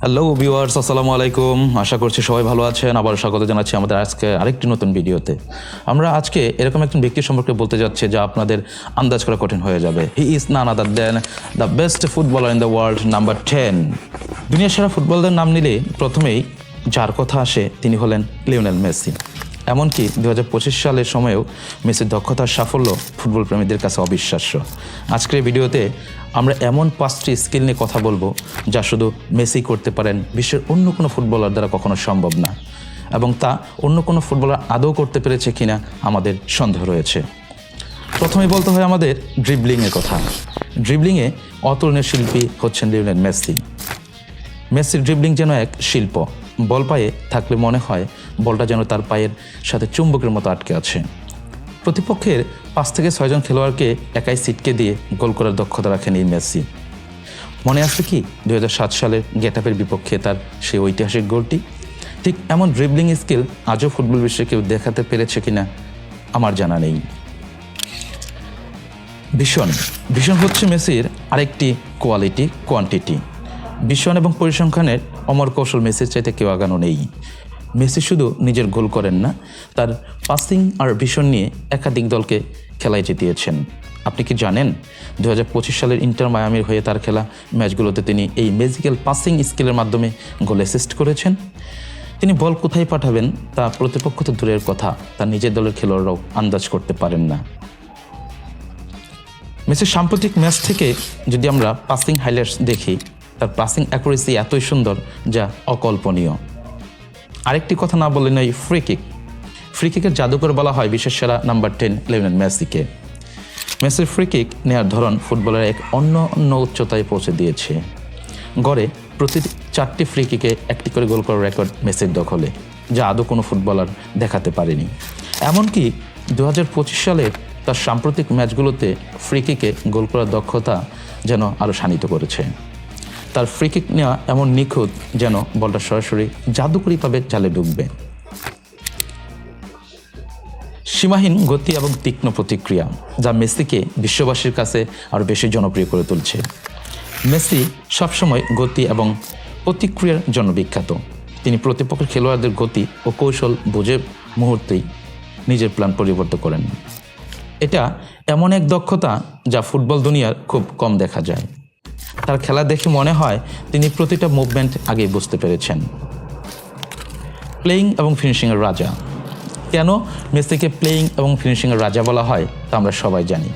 Hello viewers, আসসালামু আলাইকুম। আশা করছি সবাই ভালো আছেন। আবার স্বাগত জানাচ্ছি আমাদের আজকে আরেকটি নতুন ভিডিওতে। আমরা আজকে এরকম একজন ব্যক্তি সম্পর্কে বলতে যাচ্ছি যা আপনাদের আন্দাজ করা কঠিন হয়ে যাবে। He is none other than the best footballer in the world, number 10। দুনিয়ার সেরা ফুটবলারদের নাম নিলে প্রথমেই যার কথা আসে তিনি হলেন লিওনেল মেসি। এমনকি 2025 সালের সময়েও মেসির দক্ষতার সাফল্য ফুটবল প্রেমীদের কাছে অবিশ্বাস্য। আজকের এই ভিডিওতে আমরা এমন 5টি স্কিল নিয়ে কথা বলবো যা শুধু মেসি করতে পারেন, বিশ্বের অন্য কোনো ফুটবলার দ্বারা কখনো সম্ভব না, এবং তা অন্য কোনো ফুটবলার আদৌ করতে পেরেছে কিনা আমাদের সন্দেহ রয়েছে। প্রথমেই বলতে হয় আমাদের ড্রিবলিংয়ের কথা। ড্রিবলিংয়ে অতুলনীয় শিল্পী হচ্ছেন লিওনেল মেসি। মেসির ড্রিবলিং যেন এক শিল্প। বল পায়ে থাকলে মনে হয় বলটা যেন তার পায়ের সাথে চুম্বকের মতো আটকে আছে। প্রতিপক্ষের 5 থেকে 6 জন খেলোয়াড়কে একাই সিটকে দিয়ে গোল করার দক্ষতা রাখেন এই মেসি। মনে আছে কি 2007 সালের গেটাফের বিপক্ষে তার সেই ঐতিহাসিক গোলটি? ঠিক এমন ড্রিবলিং স্কিল আজও ফুটবল বিশ্বে কেউ দেখাতে পেরেছে কিনা আমার জানা নেই। ভীষণ হচ্ছে মেসির আরেকটি কোয়ান্টিটি। ভীষণ এবং পরিসংখ্যানের অমর কৌশল মেসির চাইতে কেউ আগানো নেই। মেসি শুধু নিজের গোল করেন না, তার পাসিং আর ভিশন নিয়ে একাধিক দলকে খেলায় জিতিয়েছেন। আপনি কি জানেন 2025 সালের ইন্টার মায়ামির হয়ে তার খেলা ম্যাচগুলোতে তিনি এই ম্যাজিক্যাল পাসিং স্কিলের মাধ্যমে গোল অ্যাসিস্ট করেছেন? তিনি বল কোথায় পাঠাবেন তা প্রতিপক্ষ তো দূরের কথা, তার নিজের দলের খেলোয়াড়রাও আন্দাজ করতে পারেন না। মেসির সাম্প্রতিক ম্যাচ থেকে যদি আমরা পাসিং হাইলাইটস দেখি, তার পাসিং অ্যাকুরেসি এতই সুন্দর যা অকল্পনীয়। আরেকটি কথা না বললে নয়, ফ্রি কিকের জাদুকর বলা হয় বিশ্বের সেরা নাম্বার 10 লিওনেল মেসিকে। মেসির ফ্রি কিক নেওয়ার ধরন ফুটবলের এক অন্য উচ্চতায় পৌঁছে দিয়েছে। গড়ে প্রতি 4টি ফ্রি কিকে 1টি করে গোল করার রেকর্ড মেসির দখলে, যা আদৌ কোনো ফুটবলার দেখাতে পারেনি। এমনকি 2025 সালে তার সাম্প্রতিক ম্যাচগুলোতে ফ্রি কিকে গোল করার দক্ষতা যেন আরও শানিত করেছে। তার ফ্রি কিক নেওয়া এমন নিখুঁত যেন বলটা সরাসরি জাদুকরীভাবে জালে ঢুকবে। সীমাহীন গতি এবং তীক্ষ্ণ প্রতিক্রিয়া যা মেসিকে বিশ্ববাসীর কাছে আরও বেশি জনপ্রিয় করে তুলছে। মেসি সবসময় গতি এবং প্রতিক্রিয়ার জন্য বিখ্যাত। তিনি প্রতিপক্ষের খেলোয়াড়দের গতি ও কৌশল বুঝে মুহূর্তেই নিজের প্ল্যান পরিবর্তন করেন। এটা এমন এক দক্ষতা যা ফুটবল দুনিয়ার খুব কম দেখা যায়। তার খেলা দেখে মনে হয় তিনি প্রতিটা মুভমেন্ট আগেই বুঝতে পেরেছেন। প্লেয়িং এবং ফিনিশিংয়ের রাজা। কেন মেসিকে প্লেয়িং এবং ফিনিশিংয়ের রাজা বলা হয় তা আমরা সবাই জানি।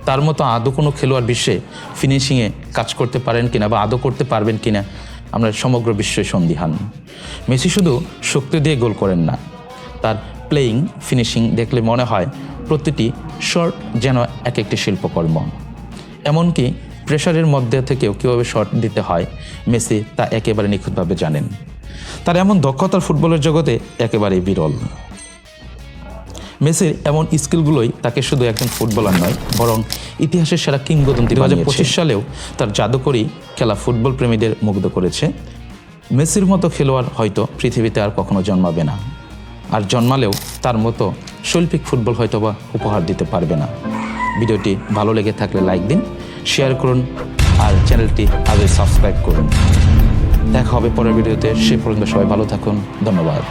তার মতো আদৌ কোনো খেলোয়াড় বিশ্বে ফিনিশিংয়ে কাজ করতে পারেন কিনা বা আদৌ করতে পারবেন কিনা আমরা সমগ্র বিশ্বে সন্দিহান। মেসি শুধু শক্তি দিয়ে গোল করেন না, তার প্লেয়িং ফিনিশিং দেখলে মনে হয় প্রতিটি শট যেন এক একটি শিল্পকর্ম। এমনকি প্রেশারের মধ্যে থেকেও কীভাবে শট দিতে হয় মেসি তা একেবারে নিখুঁতভাবে জানেন। তার এমন দক্ষতার ফুটবলের জগতে একেবারেই বিরল। মেসির এমন স্কিলগুলোই তাকে শুধু একজন ফুটবলার নয়, বরং ইতিহাসের সেরা কিংবদন্তি। 2025 সালেও তার জাদুকরী খেলা ফুটবল প্রেমীদের মুগ্ধ করেছে। মেসির মতো খেলোয়াড় হয়তো পৃথিবীতে আর কখনো জন্মাবে না, আর জন্মালেও তার মতো শৈল্পিক ফুটবল হয়তোবা উপহার দিতে পারবে না। ভিডিওটি ভালো লেগে থাকলে লাইক দিন, শেয়ার করুন, আর চ্যানেলটি আগে সাবস্ক্রাইব করুন। দেখা হবে পরের ভিডিওতে। সে পর্যন্ত সবাই ভালো থাকুন। ধন্যবাদ।